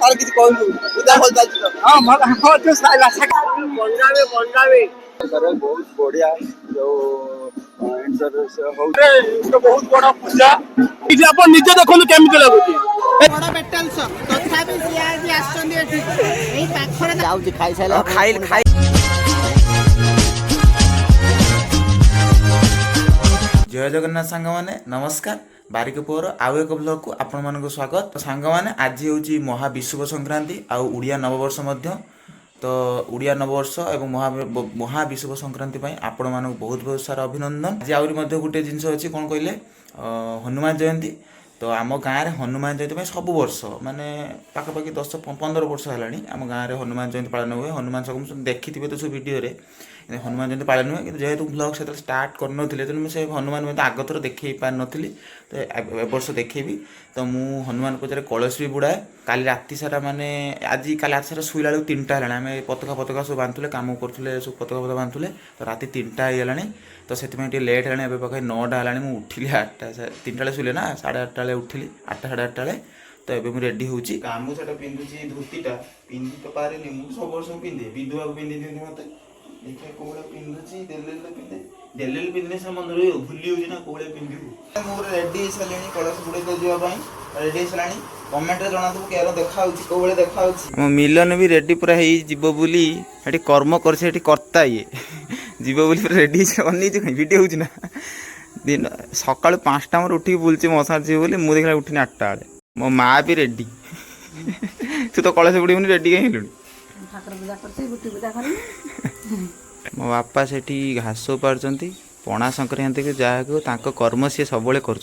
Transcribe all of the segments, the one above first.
ତାର କିଛି କହିଲୁ ପୂଜା ଭଲ ଚାଲିଛି ତ? ହଁ ଭଲ ବହୁତ ବଢିଆ ଯୋଉ ବହୁତ ବଡ ପୂଜା ଏଠି ଆପଣ ନିଜେ ଦେଖନ୍ତୁ କେମିତି ଲାଗୁଛି। ବଡ ବେଟାଲ ସପ୍ ତଥାପି ସିଏ ଆଜି ଆସିଛନ୍ତି ଏଠି ଏଇ ପାଖରେ ଯାଉଛି ଖାଇସାରିଲା ଖାଇ जय जगन्नाथ सांगमाने नमस्कार बारिक पुअर आउ एक ब्लॉग को आपण मानक स्वागत। सांगमाने आज हूँ महाविषुव संक्रांति आउ उड़िया नववर्ष मध्य तो उड़िया नववर्ष एवं महाविषुव संक्रांति आपण मानक बहुत बहुत सारा अभिनंदन। आज आहरी गोटे जिनस अच्छी कौन कहले हनुमान जयंती तो आम गाँव में हनुमान जयंती सब वर्ष माने पाखापाखि 10-15 वर्ष है आम गाँव में हनुमान जयंती पालन हुए। हनुमान सब देखी थे तो सब वीडियो हनुमान जयंती पालन हुए कि जेहेतु ब्लॉग से स्टार्ट करनी तेणु मुझे हनुमान मैं आग थर देख पार नी तो वर्ष देखेबी तो मु हनुमान पूजा कलश भी बुड़ाए। काली राति सारा माने आज काली राति सारा शुला बेलू 3टा है आम पताका सब बांधुले कम करुले सब पताका बांधुले तो राति 3टा है तो से लेट है पाखे 9टा है मुझे उठिली 8टा 3टा शुले ना 8:30 उठिली 8टा 8:30 तो ये मुझे रेडी हूँ गामूछाटा पिंधुची धोतीटा पिंधि तो पारे मुझे सब वर्ष पिंधे विधवा पिंधि दिखते मत देखिए कौड़ा पिंधुची डेली पिंधने से मन भूली हो कौड़ा पिंधु मुझे रेडी सारे कलश बुड़े तो जावाई रेडी सारे कमेंट जना क्या देखा कौड़ा देखा मो मिलन भी रेडी पूरा जीव बोली कर्म करता ये जीव बोली पूरा रेडी अनई भिड हो दिन सका 5टा मोर उठिक बुलची मसार जीव बोली मुझे देखा उठिनी 8टा बेले मो माँ भी रेडी तू तो कलश बुड़ेबुनि रेडी कहीं हेलुनी मो बापा से घास पार्टी पणा संक्रांति को जहाँ कर्म सी सब कर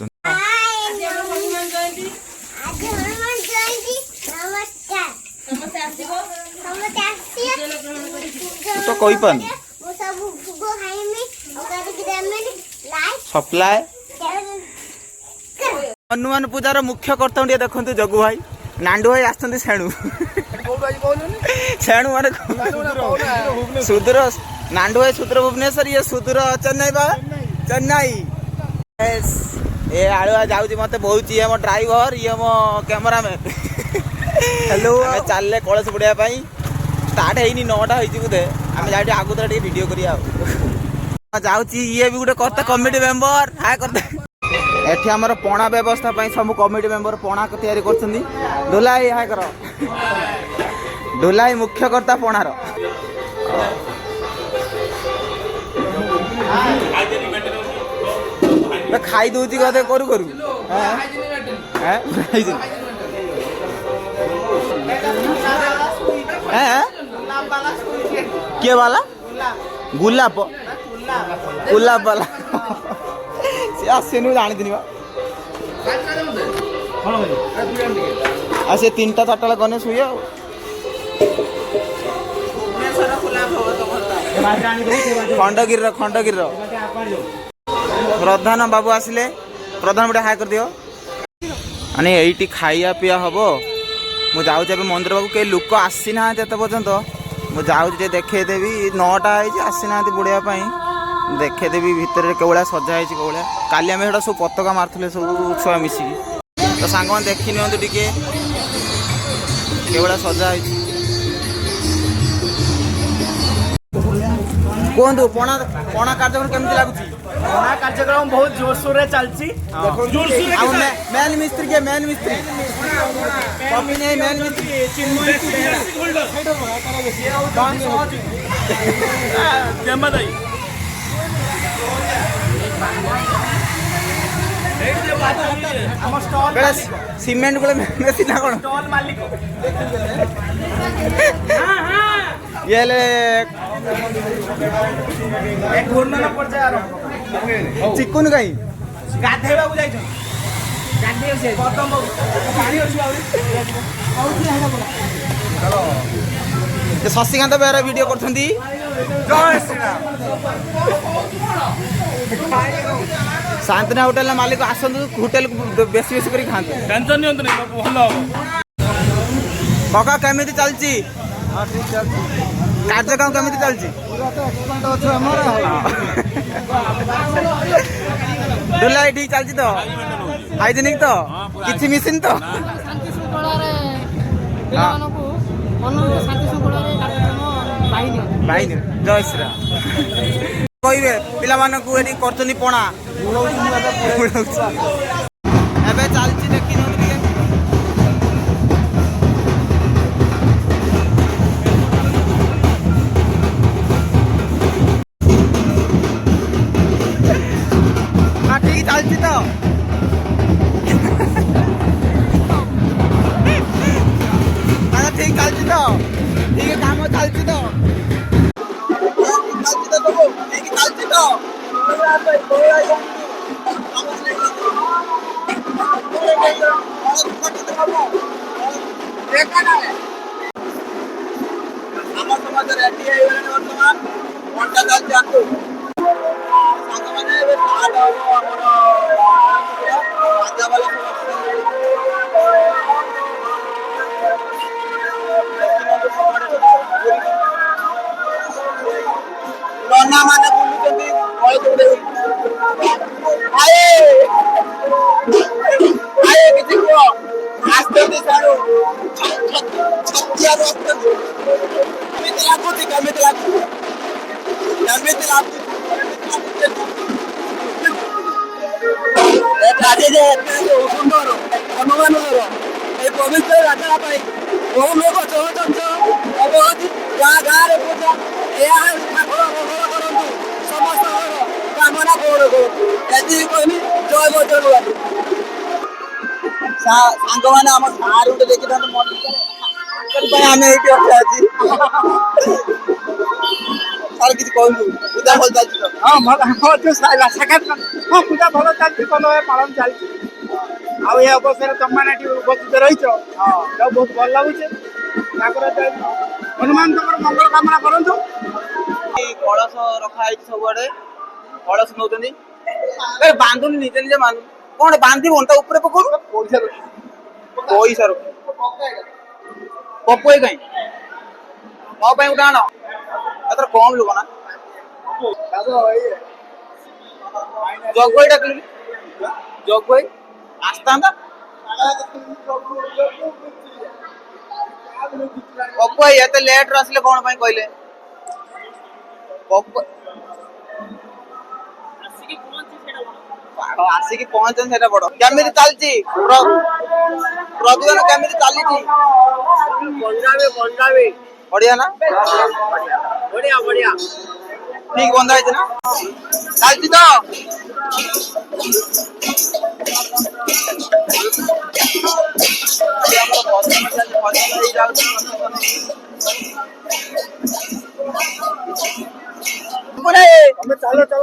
तो कही पान सप्लाय हनुमान पूजार मुख्य कर्ता देखो जगु भाई नांडू भाई आसते सेणु सेणु माने सुदूर नांडू भाई सुदूर भुवनेश्वर ये सुदूर चेन्नई बा चेन्नई ए आलुआ जाऊँ मत बहुत ये मो ड्राइवर ये मो कैमरामैन हेलो चलले कलश बुड़ाई स्टार्ट है 9टा बोधे आम जाए आगु टे वीडियो करिया जाऊँगी ये भी गोटे करता कमिटी मेंबर हाय करते एठी हमर पणा व्यवस्था सब कमिटी मेंबर पणा तैयारी कर ढोलाई हाय कर ढोलाई मुख्य कर्ता पणार खाई दूची कदे करू करू किए वाला गुलाब गुलाब वाला सी आसेनु जानी से 3टा 4टा गने शुए खंडगिर प्रधान बाबू आसिले प्रधान गोटे हाय कर दियो माने एठी खाइया पिया हम मु जाऊँ मंदिर पाक कई लोक आसी ना पर्यंत मु जाऊँ देखेदेवी 9टा आसी ना बुड़ाई देखेदेवी भितर कौड़ा सजा कौड़ा काली आम सब पताका मार्ले सब छुआ मिसिकी तो सांग मैंने देखी नि टे कौड़ा सजा कहतु पणा पणा कार्यक्रम केमती लगुच पणा कार्यक्रम बहुत जोरसोर चलती मेन मिस्त्री के मेन मिस्त्री मेन मिस्त्री सीमेंट को मेसिन ना कौन ये चिकुन कहीं गाधेबा शशिकांत बेहरा वीडियो कर शांतना होटेल मालिक आसतु होटेल बेसी बेसी कर खाते टेंशन नहीं भल कका केमी चलती कार्यक्रम केमी चलती डोला ठीक चलती तो हाइजेनिक तो किसी मिसिन तो ପିଲାମାନଙ୍କୁ ମନରେ ଶାନ୍ତି ଶୃଙ୍ଖଳାରେ କାର୍ଯ୍ୟକ୍ରମ ବାହିନୀ ବାହିନୀ ଜୟ ଶ୍ରୀରାମ କହିବେ ପିଲାମାନଙ୍କୁ ଏଠି କରୁଛନ୍ତି ପଣା ଏବେ ଚାଲିଛି ଦେଖି ନିଅନ୍ତୁ ଟିକେ ହଁ ଠିକ ଚାଲିଛି ତ ଠିକ ଚାଲିଛି ତ ଠିକ କାମ ଚାଲିଛି ତ ଠିକ ଚାଲିଛି ତ ଆମ ସମାଜରେ ଏଠି ହେଇଗଲାଣି ବର୍ତ୍ତମାନ ଘଣ୍ଟା ଚାଲିଛି ଆକୁ ସାଙ୍ଗମାନେ ଏବେ ଷ୍ଟାର୍ଟ ହବ ଆମର ରାଜାବାଲା ନନା ମାନେ ବୁଲୁଛନ୍ତି କିଛି କୁହ ଆସିଛନ୍ତି ସାରୁ ଛତିଆରୁ ଆସିଛନ୍ତି କେମିତି ଲାଗୁଛି କେମିତି ଲାଗୁଛି କେମିତି ଲାଗୁଛି ଆଜି ଯେ ଏତେ ସୁନ୍ଦର ହନୁମାନଙ୍କର এই পবিত্র যাত্রা ପାଇଁ বহু ଲୋକ ଚଳଚଞ୍ଚଳ ଅବଗତି ଗାଁ ଗାଁରେ ପୂଜା ଏହା ଠାକୁର ମଙ୍ଗଳ କରନ୍ତୁ ସମସ୍ତଙ୍କର କାମନା ପୂରଣ କରନ୍ତୁ ଏତିକି କହିଲି ଜୟ ବଜରଙ୍ଗବାଲି ସାଙ୍ଗମାନେ ଆମ ସାର୍ ଗୋଟେ ଦେଖିଥାନ୍ତୁ ପାଇଁ ଆମେ ଏଇଠି ଅଛୁ ଆଜି ସାର୍ କିଛି କହିଲୁ ପୂଜା ଭଲ ଚାଲିଛି ତ ହଁ ଭଲ ହଁ ପୂଜା ଭଲ ଚାଲିଛି ଭଲ ପାଳନ ଚାଲିଛି ଆଉ ଏ ଅବସରରେ ତମମାନେ ଏଠି ଉପସ୍ଥିତ ରହିଛ ବହୁତ ଭଲ ଲାଗୁଛି ତାଙ୍କର ହନୁମାନ ତମର ମଙ୍ଗଳ କାମନା କରନ୍ତୁ କଳସ ରଖା ହେଇଛି ସବୁଆଡେ କଳସ ନଉଛନ୍ତି ବାନ୍ଧୁନି ନିଜେ ନିଜେ ବାନ୍ଧୁ କଣ ବାନ୍ଧିବ ତା ଉପରେ ପକଉଛୁ ପଇସା ରଖ ପପୁ କାଇଁ ମୋ ପାଇଁ ଗୋଟେ ଆଣ ଏଥର କମ ଲୋକ ନା ଜଗଭାଇ ଡାକିଲୁ ଜଗଭାଇ ଆସିଥାନ୍ତା ପପୁ ଭାଇ ଏତେ ଲେଟ୍ ରେ ଆସିଲେ କଣ ପାଇଁ କହିଲେ ଆସିକି ପହଞ୍ଚନ୍ତି ସେଟା ବଡ କେମିତି ଚାଲିଛି ପ୍ରଦୂଷଣ କେମିତି ଚାଲିଛି ବଢିଆ ନା ବଢିଆ ବଢିଆ ଠିକ ବନ୍ଧା ହେଇଛି ନା ଚାଲିଛି ତ ଚାଲ ଚାଲ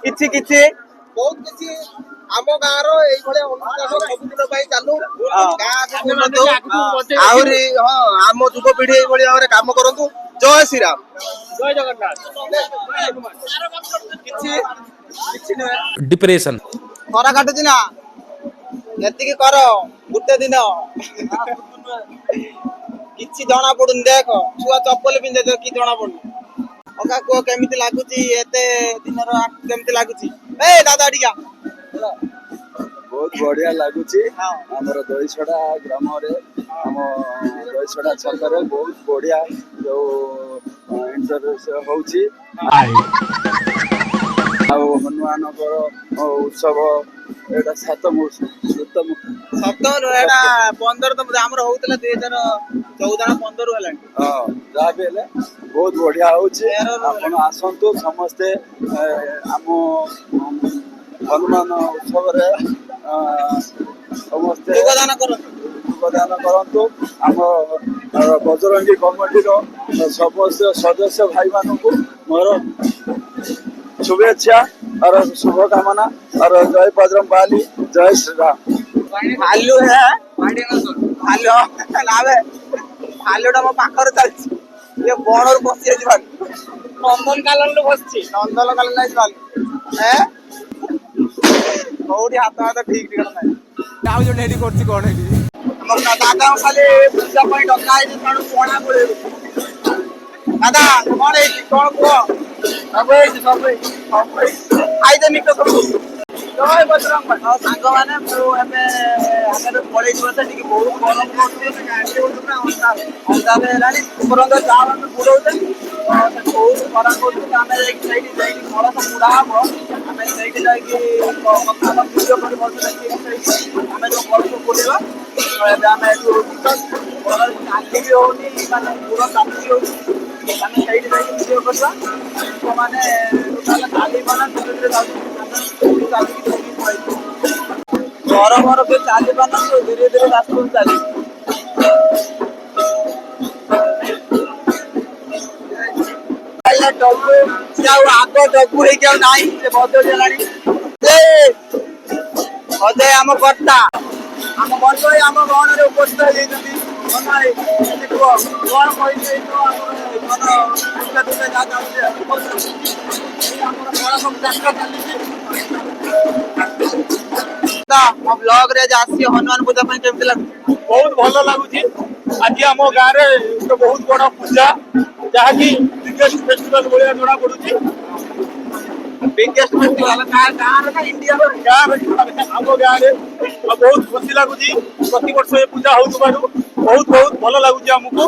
କିଛି କିଛି ବହୁତ କିଛି ଆମ ଗାଁର ଏଇଭଳିଆ ଅନୁଷ୍ଠାନ ସବୁଦିନ ପାଇଁ ଚାଲୁ ଆହୁରି ହଁ ଆମ ଯୁବପିଢି ଏଇଭଳି ଭାବରେ କାମ କରନ୍ତୁ ଜୟ ଶ୍ରୀରାମ ଜୟ ଜଗନ୍ନାଥ କିଛି କିଛି ନୁହେଁ डिप्रेशन ଖରା କାଟୁଛି ନା ଏତିକି କର ଗୋଟେ ଦିନ କିଛି ଜଣା ପଡୁନି ଦେଖ ଛୁଆ ଚପଲ ପିନ୍ଧେ କିଛି ଜଣା ପଡୁନି ଅକା କୁହ କେମିତି ଲାଗୁଛି ଏତେ ଦିନର କେମିତି ଲାଗୁଛି ଏ ଦାଦା ଟିକା ବହୁତ ବଢିଆ ଲାଗୁଛି ଆମର ଦହିଛଡା ଗ୍ରାମରେ ଆମ ଦହିଛଡା ଛକରେ ବହୁତ ବଢିଆ ଯୋଉ ଇଣ୍ଟରଭ୍ୟୁ ହଉଛି ଆଉ ହନୁମାନଙ୍କର ଉତ୍ସବ ଏଇଟା ସପ୍ତମ ଏଇଟା 15 ତ ଆମର ହଉଥିଲା 2014-15 ହେଲାଣି ହଁ ଯାହା ବି ହେଲେ ବହୁତ ବଢିଆ ହଉଛି ଆପଣ ଆସନ୍ତୁ ସମସ୍ତେ ଆମ ହନୁମାନ ଉତ୍ସବରେ ସମସ୍ତେ ଯୋଗଦାନ କରନ୍ତୁ ଆମ ବଜରଙ୍ଗୀ କମିଟିର ସମସ୍ତ ସଦସ୍ୟ ଭାଇମାନଙ୍କୁ ମୋର शुभेच्छा और शुभकामना और जय बजरंगबली जय श्री राम भालू है भालू भालूटा मो पाखरे चलछि ये बणर बसि अछि भालू नंदनकानन बसछि नंदनकानन भालू ए कोडी हाथ ठीक ठीक नाही ଆଉ ଜଣେ ଏଠି କରୁଛି କଣ ଏଠି ଆମ ଦାଦା ଖାଲି ପୂଜା ପାଇଁ ଡକା ହେଇଛି କାରଣ ପଣା ବୋଳେ ଦାଦା କଣ ହେଇଛି କଣ କୁହ ସବୁ ହେଇଛି ଖାଇଦେ ନିକ ସବୁ ଜୟ ବଜରଙ୍ଗ ବଲି। ଆଉ ସାଙ୍ଗମାନେ ମୁଁ ଏବେ ଆମେ ପଳେଇଛୁ ବୋଧେ ଟିକେ ବହୁତ ଗରମ କରୁଛି ଅନ୍ଧାର ହେଲାଣି ଉପରନ୍ତ ଚାଉଳ ଆମେ ବୁଡଉଛେ ସେଠି ବହୁତ ଖରା କରୁଛୁ ଆମେ ଯାଇକି ସେଇଠି କଳସ ବୁଡା ହବ ଆମେ ସେଇଠି ଯାଇକି କଥା ଭିଡ଼ିଓ କରି ମଧ୍ୟ ସେଇଠି ଆମେ ଯୋଉ କଳସ ବୁଡେଇବା ଏବେ ଆମେ ଏଠୁ ଚାଲି ବି ହଉନି ମାନେ ପୁରା ଚାଲି ହଉଛି ଆମେ ସେଇଠି ଯାଇକି ଭିଡ଼ିଓ କରିବା ଲୋକମାନେ ଚାଲି ପାରୁନା ଧୀରେ ଧୀରେ ଯାଉଛନ୍ତି ଚାଲିକି ଧରିକି ପଳେଇଛୁ ଗରମର କେହି ଚାଲି ପାରୁନାହାନ୍ତି ଧୀରେ ଧୀରେ ରାସ୍ତାକୁ ଚାଲିଛି ଡବୁ ସେ ଆଉ ଆଗ ଡବୁ ହେଇକି ଆଉ ନାହିଁ ସେ ବଦଳି ଗଲାଣି ଅଜୟ ଆମ କର୍ତ୍ତା ଆମ ବନ୍ଧୁ ଆମ ଗହଣରେ ଉପସ୍ଥିତ ହେଇଯାଇଛନ୍ତି କୁହ କଣ କହିଲେ ଆମର କଳା ସବୁ ଯାତ୍ରା ଚାଲିଛି ମୋ ବ୍ଲଗ ରେ ଆସିଛି ହନୁମାନ ପୂଜା ପାଇଁ କେମିତି ଲାଗୁଛି ବହୁତ ଭଲ ଲାଗୁଛି ଆଜି ଆମ ଗାଁରେ ଗୋଟେ ବହୁତ ବଡ ପୂଜା ଯାହାକି ବିଗେଷ୍ଟ ଫେଷ୍ଟିଭାଲ ଭଳିଆ ଜଣା ପଡୁଛି ବିଗେଷ୍ଟ ଫେଷ୍ଟିଭାଲ ଗାଁରେ ନା ଇଣ୍ଡିଆର ଗାଁରେ ଆମ ଗାଁରେ ବହୁତ ଖୁସି ଲାଗୁଛି ପ୍ରତିବର୍ଷ ଏ ପୂଜା ହଉଥିବାରୁ ବହୁତ ବହୁତ ଭଲ ଲାଗୁଛି ଆମକୁ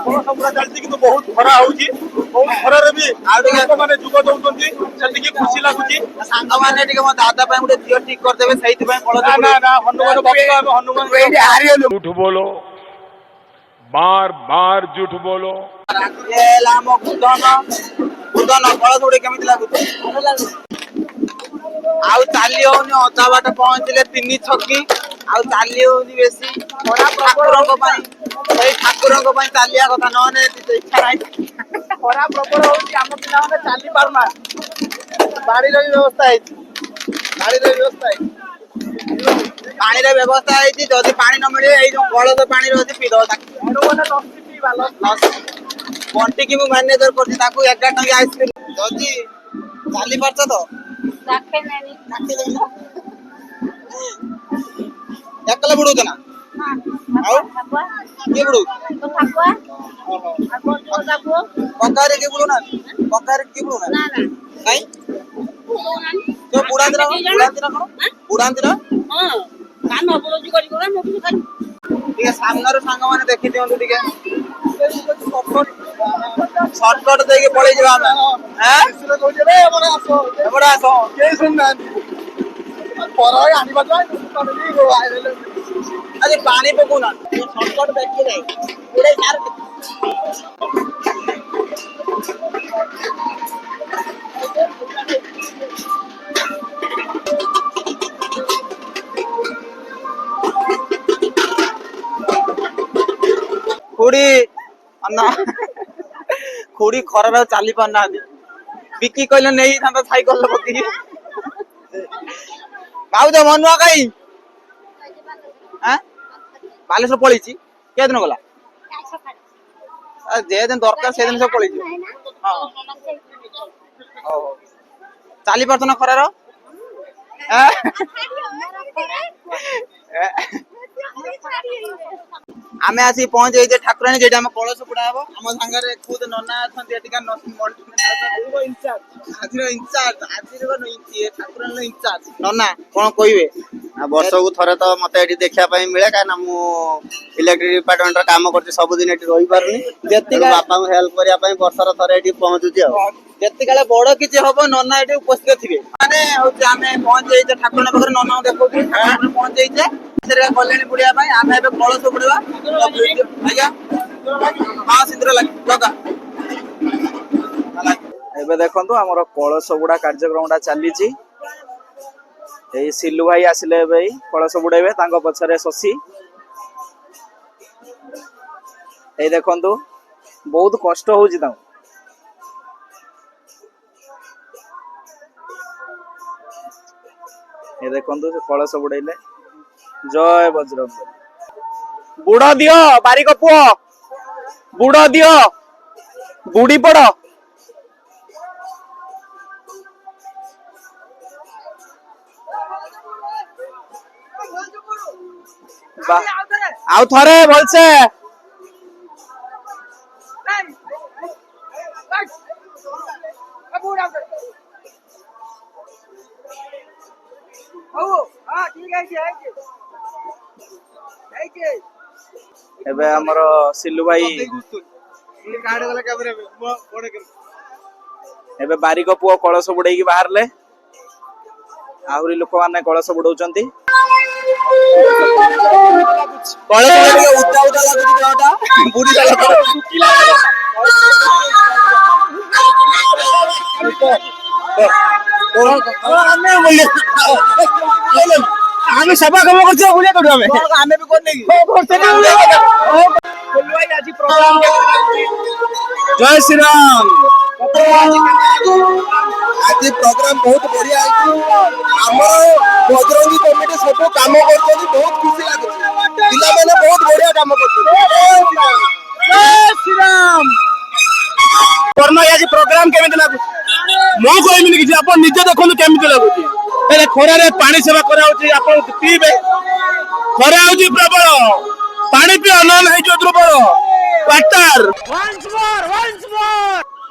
ପୁରା ଚାଲିଛି କିନ୍ତୁ ବହୁତ ଖରା ହଉଛି ବହୁତ ଖରାରେ ବି ଆଉ ଟିକେ ଲୋକମାନେ ଯୋଗ ଦଉଛନ୍ତି ସେତିକି ଖୁସି ଲାଗୁଛି ସାଙ୍ଗମାନେ ଟିକେ ମୋ ଦାଦା ପାଇଁ ଗୋଟେ ଝିଅ ଠିକ କରିଦେବେ ସେଇଥିପାଇଁ ନା ନା ନା ହନୁମାନ ଭକ୍ତ ଆମେ ହନୁମାନ झूठ बोलो बार बार झूठ बोलो ଇଏ ହେଲା ଆମ ବୁଧନ କଳସ ଗୁଡେ କେମିତି ଲାଗୁଛି ଆଉ ଚାଲି ହଉନି ଅଧା ବାଟ ପହଞ୍ଚିଲେ 3 ଛକି ଆଉ ଚାଲି ହଉନି ବେଶୀ ଠାକୁରଙ୍କ ପାଇଁ ସେଇ ଠାକୁରଙ୍କ ପାଇଁ ଚାଲିବା କଥା ନହେଲେ ଇଚ୍ଛା ନାହିଁ ଖରା ପ୍ରବଳ ହଉଛି ଆମ ପିଲାମାନେ ଚାଲି ପାରୁନାହାନ୍ତି ପାଣିର ବି ବ୍ୟବସ୍ଥା ହେଇଛି ପାଣିର ବ୍ୟବସ୍ଥା ହେଇଛି ଯଦି ପାଣି ନ ମିଳେ ଏଇ ଯୋଉ କଳସ ପାଣିରେ ଅଛି ପିଇଦବ ତାକୁ ଲସି ପିଇବା ବଣ୍ଟିକି ମୁଁ ମ୍ୟାନେଜର କରୁଛି ତାକୁ 11 ଟଙ୍କା ଆଇସ୍କ୍ରିମ ଯଦି ଚାଲି ପାରୁଛ ତ ଏକଲା ବୁଡଉଛ ନା ଆଉ କିଏ ବୁଡଉ ପକାରେ କିଏ ବୁଡଉନାହାନ୍ତି ପକାରେ କିଏ ବୁଡଉନାହାନ୍ତି କାଇଁ ତ ବୁଡାନ୍ତି ନା ଟିକେ ସାମ୍ନାରୁ ସାଙ୍ଗମାନେ ଦେଖି ଦିଅନ୍ତୁ ଟିକେ ସର୍ଟକଟ ଦେଇକି ପଳେଇ ଯିବା ଆମେ ଏପଟେ ଆସ କେହି ଶୁଣୁନାହାନ୍ତି ଆଜି ପାଣି ପକଉନାହାନ୍ତି ସର୍ଟକଟ ଦେଖି ଯାଇ ଖୁଡି ଖୁଡି ଖରାରେ ଆଉ ଚାଲି ପାରୁନାହାନ୍ତି ବିକି କହିଲେ ନେଇଥାନ୍ତା ସାଇକେଲ ପକେଇକି ଭାଉଜ ମନୁଆ କାଇଁ ବାଲେଶ୍ୱର ପଳେଇଛି କେଦିନ ଗଲା ଯେଦିନ ଦରକାର ସେଦିନ ସବୁ ପଳେଇଛି ଚାଲି ପାରୁଛ ନା ଖରାର ଆମେ ଆସିକି ପହଞ୍ଚିଯାଇଛେ ଠାକୁରାଣୀ ଯେଠି ଆମ କଳସ ବୁଡା ହବ ଆମ ସାଙ୍ଗରେ ଖୁଦ ନନା ଅଛନ୍ତି ଏଠିକା ନନା କଣ କହିବେ ବର୍ଷକୁ ଥରେ ତ ମତେ ଏଠି ଦେଖିବା ପାଇଁ ମିଳେ କାହିଁକି ନା ମୁଁ ଇଲେକ୍ଟ୍ରିକ ଡିପାର୍ଟମେଣ୍ଟର କାମ କରୁଛି ସବୁଦିନ ଏଠି ରହିପାରୁନି ବାପାଙ୍କୁ ହେଲ୍ପ କରିବା ପାଇଁ ବର୍ଷର ଥରେ ଏଠି ପହଞ୍ଚୁଛି ଆଉ ଯେତିକାଳେ ବଡ କିଛି ହବ ନନା ଏଠି ଉପସ୍ଥିତ ଥିବେ ମାନେ ହଉଛି ଆମେ ପହଞ୍ଚିଯାଇଛେ ଠାକୁରାଣୀ ପାଖରେ ନନାଙ୍କୁ ଦେଖଉଛୁ ପହଞ୍ଚିଯାଇଛେ କଲ୍ୟାଣୀ ବୁଡିବା ପାଇଁ ଆମେ ଏବେ କଳସ ବୁଡିବା ଆଜ୍ଞା ହଁ ସିନ୍ଦୁର ଲାଗି ଲଗା ଏବେ ଦେଖନ୍ତୁ ଆମର କଳସ ବୁଡା କାର୍ଯ୍ୟକ୍ରମଟା ଚାଲିଛି ଏଇ ସିଲୁ ଭାଇ ଆସିଲେ ଏବେ ଏଇ କଳସ ବୁଡେଇବେ ତାଙ୍କ ପଛରେ ଶଶୀ ଏଇ ଦେଖନ୍ତୁ ବହୁତ କଷ୍ଟ ହଉଛି ତାଙ୍କୁ ଏ ଦେଖନ୍ତୁ ସେ କଳସ ବୁଡେଇଲେ ଜୟ ବଜରଙ୍ଗ ବୁଡ ଦିଅ ବାରିକ ପୁଅ ବୁଡ ଦିଅ ବୁଡି ପଡ ଆଉ ଥରେ ଭଲସେ ଏବେ ଆମର ସିଲୁ ଭାଇ ଏବେ ବାରିକ ପୁଅ କଳସ ବୁଡେଇକି ବାହାରିଲେ। ଆହୁରି ଲୋକମାନେ କଳସ ବୁଡଉଛନ୍ତି। କଳସ ଟିକେ ଉଦା ଉଦା ଲାଗୁଛି ଦେହଟା ବୁଢୀ ଆମେ ସେବା କାମ କରୁଛୁ ବୁଲିଆ କରୁ ଆମେ ଆମେ ବି କରୁନେ କି? ଆଜି ପ୍ରୋଗ୍ରାମ ଜୟ ଶ୍ରୀରାମ। ଆଜି ପ୍ରୋଗ୍ରାମ ବହୁତ ବଢିଆ ହେଇଛି। ଆମର ବଜରଙ୍ଗୀ କମିଟି ସବୁ କାମ କରୁଛନ୍ତି, ବହୁତ ଖୁସି ଲାଗୁଛି। ପିଲାମାନେ ବହୁତ ବଢିଆ କାମ କରୁଛନ୍ତି। ଜୟ ଶ୍ରୀରାମ। ବର୍ଣ୍ଣ ଆଜି ପ୍ରୋଗ୍ରାମ କେମିତି ଲାଗୁଛି? ମୁଁ କହିବିନି କିଛି, ଆପଣ ନିଜେ ଦେଖନ୍ତୁ କେମିତି ଲାଗୁଛି। ହେଲେ ଖରାରେ ପାଣି ସେବା କରାହଉଛି, ଆପଣ ପିଇବେ। ଖରା ହଉଛି ପ୍ରବଳ, ପାଣି ପିଅ ନହେଲେ ହେଇଯିବ ଦୁର୍ବଳ। ୱାଟର।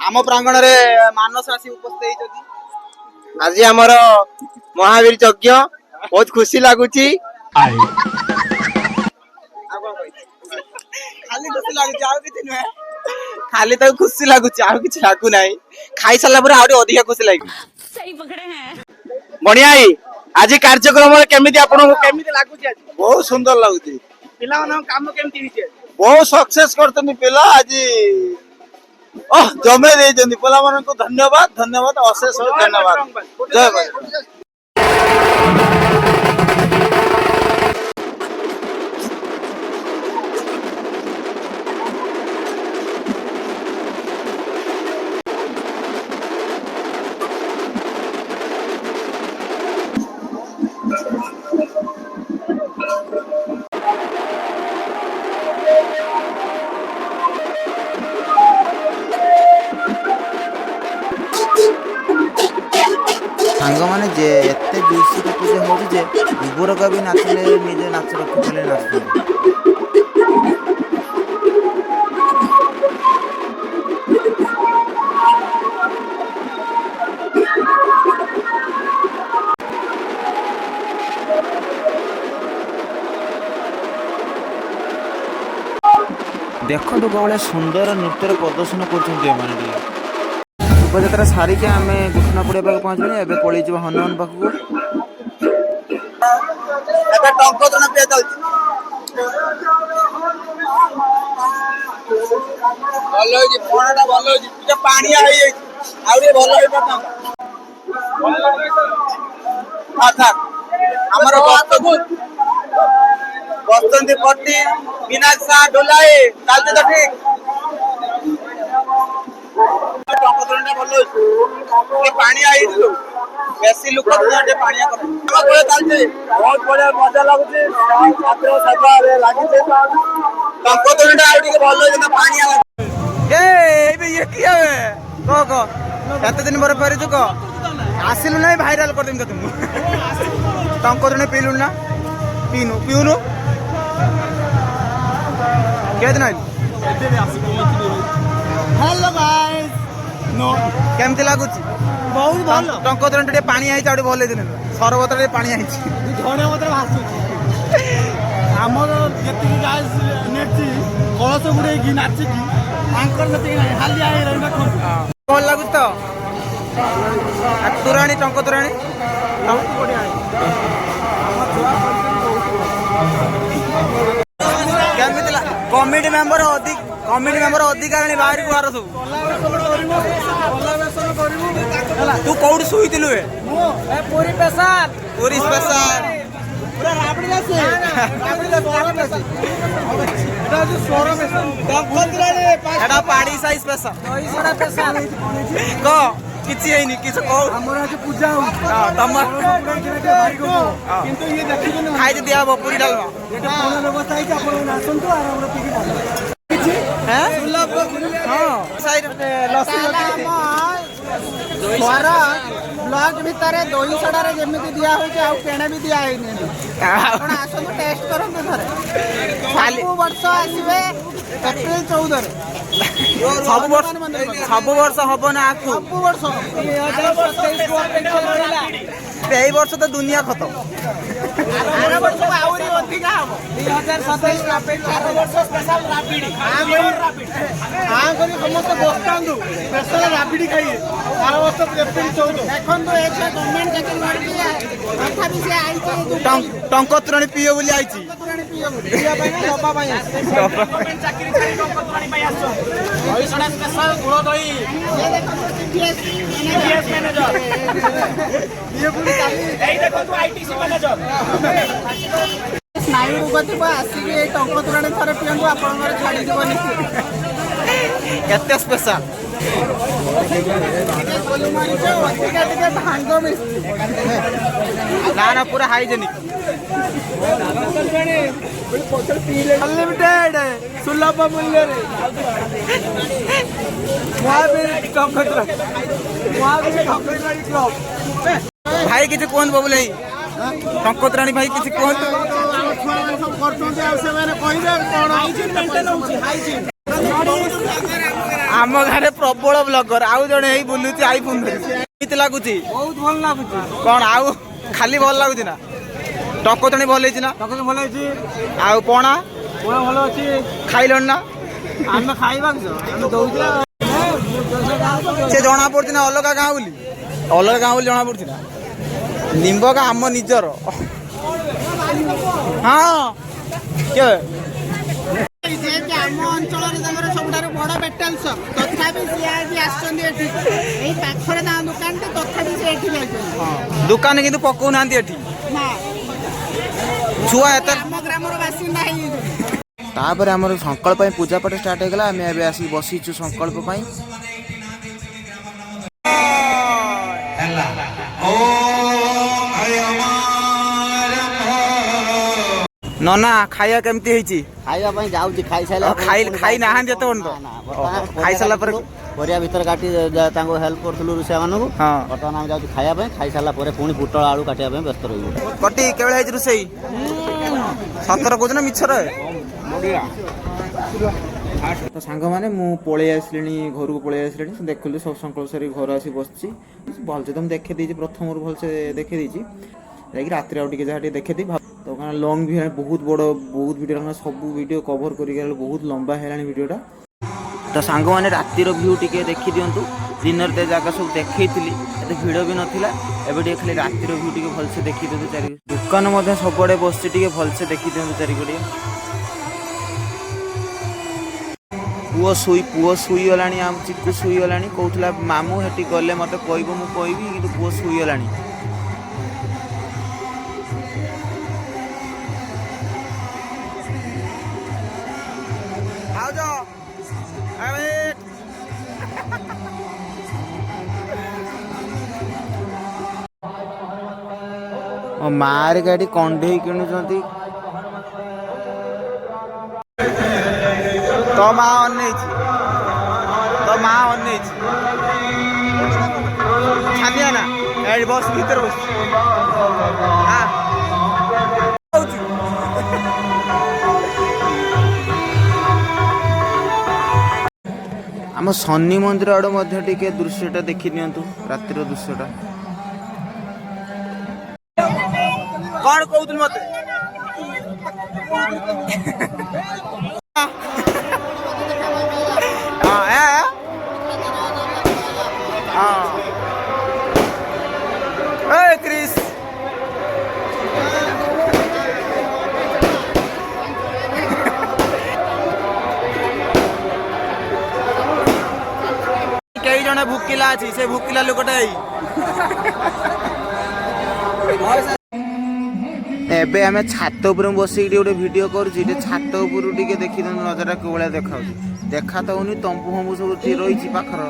ଆମ ପ୍ରାଙ୍ଗଣରେ ମାନସ ଆସି ଉପସ୍ଥିତ ହେଇଛନ୍ତି। ଆଜି ଆମର ମହାବୀର ଯଜ୍ଞ, ବହୁତ ଖୁସି ଲାଗୁଛି। ଖାଲି ଖୁସି ଲାଗୁଛି, ଆଉ କିଛି ନୁହେଁ। ଖାଲି ତାକୁ ଖୁସି ଲାଗୁଛି, ଆଉ କିଛି ଲାଗୁନାହିଁ। ଖାଇସାରିଲା ପରେ ଆହୁରି ଅଧିକା ଖୁସି ଲାଗିବ। ବଢିଆ ଭାଇ, ଆଜି କାର୍ଯ୍ୟକ୍ରମରେ କେମିତି ଆପଣଙ୍କୁ କେମିତି ଲାଗୁଛି? ଆଜି ବହୁତ ସୁନ୍ଦର ଲାଗୁଛି। ପିଲାମାନଙ୍କ କାମ କେମିତି ହେଇଛି? ବହୁତ ସକ୍ସେସ କରୁଛନ୍ତି ପିଲା ଆଜି। ଜମେଇ ଦେଇଛନ୍ତି ପିଲାମାନଙ୍କୁ। ଧନ୍ୟବାଦ, ଧନ୍ୟବାଦ, ଅଶେଷ ଧନ୍ୟବାଦ। ଜୟ ବଜରଙ୍ଗ। ସାଙ୍ଗମାନେ ଯେ ଏତେ ବିଶ୍ୱ ପୂଜା ହେଉଛି ଯେ ଗୋବର କବି ନାଚିଲେ ନିଜେ ନାଚ ରଖିପାରିଲେ ନାଚୁଛନ୍ତି। ଦେଖନ୍ତୁ କୋଉ ଭଳିଆ ସୁନ୍ଦର ନୃତ୍ୟର ପ୍ରଦର୍ଶନ କରୁଛନ୍ତି ଏମାନେ। ଟିକେ ଶୋଭାଯାତ୍ରା ସାରିକି ଆମେ ଘୋଷଣା ପଡ଼ିଆ ପାଖକୁ ପହଞ୍ଚିଲଣି। ଏବେ ପଳେଇଯିବ ହନୁମାନ ପାଖକୁ। ଏବେ ଟଙ୍କ ତୋରଣ ପିଆ ଚାଲିଛି। ଭଲ ହେଇଛି, ପଣାଟା ଭଲ ହେଇଛି। ଟିକେ ପାଣିଆ ହେଇଯାଇଛି, ଆଉ ଟିକେ ଭଲ ହେଇପାରିଥାନ୍ତା। ଆମର ବସନ୍ତି ପଟି ବିନାଶ ସାହା ଢୋଲାଏ ଚାଲିଛି ତ ଠିକ। ଟଙ୍କ ତୋରଣଟା ଭଲ ହେଇଛି, ଟିକେ ପାଣିଆ ହେଇଛି। ବେଶୀ ଲୋକ ଟିକେ ପାଣିଆ ଚାଲିଛି। ବହୁତ ବଢିଆ ମଜା ଲାଗୁଛି। ଲାଗିଛି ଟଙ୍କ ତୋରଣଟା ଆଉ ଟିକେ ଭଲ ହେଇଛି, ପାଣିଆ ଏତେ ଦିନ ପରେ ଫେରିଛୁ କହ। ଆସିଲୁ ନାହିଁ ଭାଇରାଲ କରିଦେମି ତତେ ମୁଁ। ଟଙ୍କ ତୋରଣି ପିଇଲୁଣି ନା? ପିଉନୁ କେତେ ନାଇଁ? Hello guys. କେମିତି ଲାଗୁଛି? ବହୁତ ଭଲ। ଟଙ୍କ ତୋରଣି ଟିକେ ପାଣି ହେଇଛି, ଆଉ ଟିକେ ଭଲ ହେଇଛି। ସରବତ ଟିକେ ପାଣି ହେଇଛି। ଝଡିଆ ମତରେ ଭାସୁଛି। ଆମର ଯେତିକି ଗାଇସ୍ ନେଛି କଳସ ବୁଡେଇକି ନାଚିକି, ତାଙ୍କର ସେତିକି ନାହିଁ। ହାଲିଆ ହେଇଗଲାଣି ଦେଖନ୍ତୁ। ଭଲ ଲାଗୁଛି ତ? ତୋରାଣୀ ଟଙ୍କ ତୋରାଣୀ ବଢିଆ କେମିତି କମିଟି ମେମ୍ବର ଅଧିକା ଆଣି ବାହାରିକୁ ବାହାର ସବୁ। ତୁ କୋଉଠି ଶୋଇଥିଲୁ? Puri special Puri special. ଏଟା ପାଡି ସାଇ ସ୍ପେଶାଲ। କହ କିଛି ହେଇନି, କିଛି କହୁ। ଆମର ଆଜି ପୂଜା ହଉଛି। ତମର କିନ୍ତୁ ଇଏ ଦେଖିଛନ୍ତି ଖାଇତେ ଦିଆହବ ପୁରୀ ଡାଲମା। ଏଟା କଣ ବ୍ୟବସ୍ଥା ହେଇଛି, ଆପଣ ଆସନ୍ତୁ ଆରାମରେ ପିକି ବ୍ଲକ ଭିତରେ ଦହି ସଡାରେ ଯେମିତି ଦିଆ ହଉଛି ଆଉ କେଣେ ବି ଦିଆ ହେଇନି। ଆପଣ ଆସନ୍ତୁ ଟେଷ୍ଟ କରନ୍ତୁ ଥରେ। ସବୁ ବର୍ଷ ଆସିବେ ଏପ୍ରିଲ 14ରେ। ସବୁ ବର୍ଷ ହବ ନା ଆକୁ? ସବୁ ବର୍ଷ ଏଇ ବର୍ଷ ତ ଦୁନିଆ ଖତମ। ଆର ବର୍ଷକୁ ଆହୁରି ଅଧିକା ହବ 2027 ଅପେକ୍ଷା ଆର ବର୍ଷ ସ୍ପେଶାଲ ରାବିଡି ସମସ୍ତେ ବସିଥାନ୍ତୁ ସ୍ପେଶାଲ ରାବିଡି ଖାଇବେ ଆର ବର୍ଷ ଏପ୍ରିଲ 14 ଦେଖନ୍ତୁ ଏ ଛୁଆ ଗଭର୍ଣ୍ଣମେଣ୍ଟ ଚାକିରି କରିକି ତଥାପି ସେ ଆଇଛି ଟଙ୍କ ତୋରାଣି ପିଇବ ବୋଲି ଆଇଛି। ପିଇବା ପାଇଁ ନା ଦବା ପାଇଁ ଗଭର୍ଣ୍ଣମେଣ୍ଟ ଚାକିରି କରି ଟଙ୍କ ତୋରାଣି ପାଇଁ ଆସିଛନ୍ତି ଦହି ସଣା ସ୍ପେଶାଲ ଗୁଳ ଦହି ସେ ଦେଖନ୍ତୁ ଟିଭିଏସ୍ ମ୍ୟାନେଜର ଇଏ ପୁଣି ଏଇ ଦେଖନ୍ତୁ ଆଇଟିସି ମ୍ୟାନେଜର ସ୍ନାୟୁ ରୋଗ ଥିବ ଆସିକି ଏଇ ଟଙ୍କ ତୋରାଣି ଥରେ ପିଅନ୍ତୁ ଆପଣଙ୍କର ଛାଡ଼ିଯିବନି। କେତେ ସ୍ପେଶାଲ ଟିକେ ଭାଙ୍ଗ ମିଶିଛି ନା ପୁରା ହାଇଜେନିକ ଅନଲିମିଟେଡ ସୁଲଭ ମୂଲ୍ୟରେ ଭାଇ କିଛି କୁହନ୍ତୁ ବାବୁଲ ଭାଇ ଟଙ୍କ ତୋରାଣି ଭାଇ କିଛି କୁହନ୍ତୁ। କରୁଛନ୍ତି ଆଉ ସେମାନେ କହିବେ କଣ ଆମ ଗାଁରେ ପ୍ରବଳ ବ୍ଲଗର ଆଉ ଜଣେ ଏଇ ବୁଲୁଛି ଆଇଫୋନ ଧରି କେମିତି ଲାଗୁଛି? ବହୁତ ଭଲ ଲାଗୁଛି। କଣ ଆଉ ଖାଲି ଭଲ ଲାଗୁଛି ନା? ଟଙ୍କ ତୋରାଣି ଭଲ ହେଇଛି ନା? ଟଙ୍କ ଭଲ ହେଇଛି ଆଉ ପଣା ପୁରା ଭଲ ଅଛି। ଖାଇଲଣି ନା? ଆମେ ଖାଇବା ଆମେ ଦଉଛୁ ସେ ଜଣା ପଡୁଛି ନା ଅଲଗା ଗାଁ ବୋଲି? ଅଲଗା ଗାଁ ବୋଲି ଜଣା ପଡୁଛି ନା? ନିମ୍ବ ଗାଁ ଆମ ନିଜର। ହଁ କେବେ ଆମ ଅଞ୍ଚଳରେ ତାଙ୍କର ସବୁଠାରୁ ବଡ ବେଟାଲ ସପ୍ ତଥାପି ସିଏ ଆଜି ଆସିଛନ୍ତି ଏଠି ଏଇ ପାଖରେ ତାଙ୍କ ଦୋକାନଟେ ତଥାପି ସେ ଏଠି ଯାଇଛନ୍ତି ଦୋକାନ କିନ୍ତୁ ପକଉନାହାନ୍ତି ଏଠି ନା ଛୁଆ ଏତେ ଆମ ଗ୍ରାମର ବାସିନ୍ଦା ହେଇଯାଇଛନ୍ତି। ତାପରେ ଆମର ସଂକଳ୍ପ ପାଇଁ ପୂଜା ପାଠ ଷ୍ଟାର୍ଟ ହେଇଗଲା। ଆମେ ଏବେ ଆସିକି ବସିଛୁ ସଂକଳ୍ପ ପାଇଁ। ନନା ଖାଇବା କେମିତି ହେଇଛି? ଖାଇବା ପାଇଁ ଯାଉଛି ଖାଇସାରିଲା ଖାଇ ନାହାନ୍ତି ଏତେପର୍ଯ୍ୟନ୍ତ? ଖାଇସାରିଲା ପରେ ପରିବା ଭିତରେ କାଟି ତାଙ୍କୁ ହେଲ୍ପ କରୁଥିଲୁ ରୋଷେଇଆ ମାନଙ୍କୁ। ହଁ ବର୍ତ୍ତମାନ ଆମେ ଯାଉଛୁ ଖାଇବା ପାଇଁ ଖାଇସାରିଲା ପରେ ପୁଣି ପୋଟଳ ଆଳୁ କାଟିବା ପାଇଁ ବ୍ୟସ୍ତ ରହିବୁ। କଟି କେବେଳେ ହେଇଛି ରୋଷେଇ? ସତର କହୁଛୁ ନା ମିଛରେ? ତ ସାଙ୍ଗମାନେ ମୁଁ ପଳେଇ ଆସିଲିଣି ଘରକୁ ପଳେଇ ଆସିଲିଣି। ଦେଖିଲି ସବୁ ସଂକଳ୍ପ ସାରି ଘର ଆସି ବସିଛି। ଭଲସେ ତ ମୁଁ ଦେଖେଇ ଦେଇଛି ପ୍ରଥମରୁ ଭଲସେ ଦେଖେଇ ଦେଇଛି ଯାଇକି ରାତିରେ ଆଉ ଟିକେ ଯାହା ଟିକେ ଦେଖେଇ ଦେଇ ତ କାରଣ ଲଙ୍ଗ ବି ହେଲାଣି ବହୁତ ବଡ଼ ବହୁତ ଭିଡ଼ିଓ ସବୁ ଭିଡ଼ିଓ କଭର କରିକି ବହୁତ ଲମ୍ବା ହେଲାଣି ଭିଡ଼ିଓଟା। ତ ସାଙ୍ଗମାନେ ରାତିର ଭ୍ୟୁ ଟିକେ ଦେଖିଦିଅନ୍ତୁ। ଦିନରେ ତ ଜାଗା ସବୁ ଦେଖେଇଥିଲି ଏତେ ଭିଡ଼ ବି ନଥିଲା। ଏବେ ଟିକେ ଖାଲି ରାତିର ଭ୍ୟୁ ଟିକେ ଭଲସେ ଦେଖିଦିଅନ୍ତୁ। ଚାରି ଦୋକାନ ମଧ୍ୟ ସବୁଆଡ଼େ ବସିଛି ଟିକେ ଭଲସେ ଦେଖିଦିଅନ୍ତୁ ଚାରିପଟେ। ପୁଅ ଶୋଇଗଲାଣି ଆମ ଚିକୁ ଶୋଇଗଲାଣି। କହୁଥିଲା ମାମୁଁ ହେଠି ଗଲେ ମୋତେ କହିବ ମୁଁ କହିବି କିନ୍ତୁ ପୁଅ ଶୋଇଗଲାଣି। ମୋ ମାଆରେ ଗାଡ଼ି କଣ୍ଢେଇ କିଣୁଛନ୍ତି। ତୋ ମା ଅନେଇଛି ଛାନିଆ ନା ଏଠି ବସ ଭିତରେ ବସ। ଆମ ଶନି ମନ୍ଦିର ଆଡ଼ୁ ମଧ୍ୟ ଟିକେ ଦୃଶ୍ୟଟା ଦେଖି ନିଅନ୍ତୁ ରାତିର ଦୃଶ୍ୟଟା। କଣ କହୁଥିଲୁ ମତେ? କ୍ରିସ୍ କେଇ ଜଣେ ଭୁକିଲା ଅଛି ସେ ଭୁକିଲା ଲୋକଟା ଏଇ। ଏବେ ଆମେ ଛାତ ଉପରେ ବସିକି ଗୋଟେ ଭିଡ଼ିଓ କରୁଛି। ଛାତ ଉପରୁ ଟିକେ ଦେଖିଦିଅନ୍ତୁ ନଜରଟା କୋଉ ଭଳିଆ ଦେଖାଉଛି। ଦେଖା ତ ହଉନି ତମ୍ବୁ ଫମ୍ବୁ ସବୁ ରହିଛି ପାଖର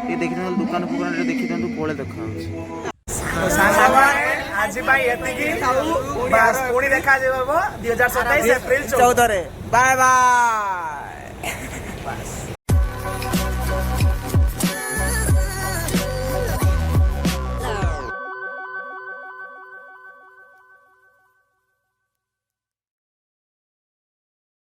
ଟିକେ ଦେଖିଦିଅନ୍ତୁ ଦୋକାନ ଫୋକାନ ଦେଖିଦିଅନ୍ତୁ କୋଉ ଭଳିଆ ଦେଖାଉଛି। ଆଜି ପାଇଁ ଏତିକି ପୁଣି ଦେଖାଯିବ 2027 ଏପ୍ରିଲ 14 ବାଏ ବାଏ।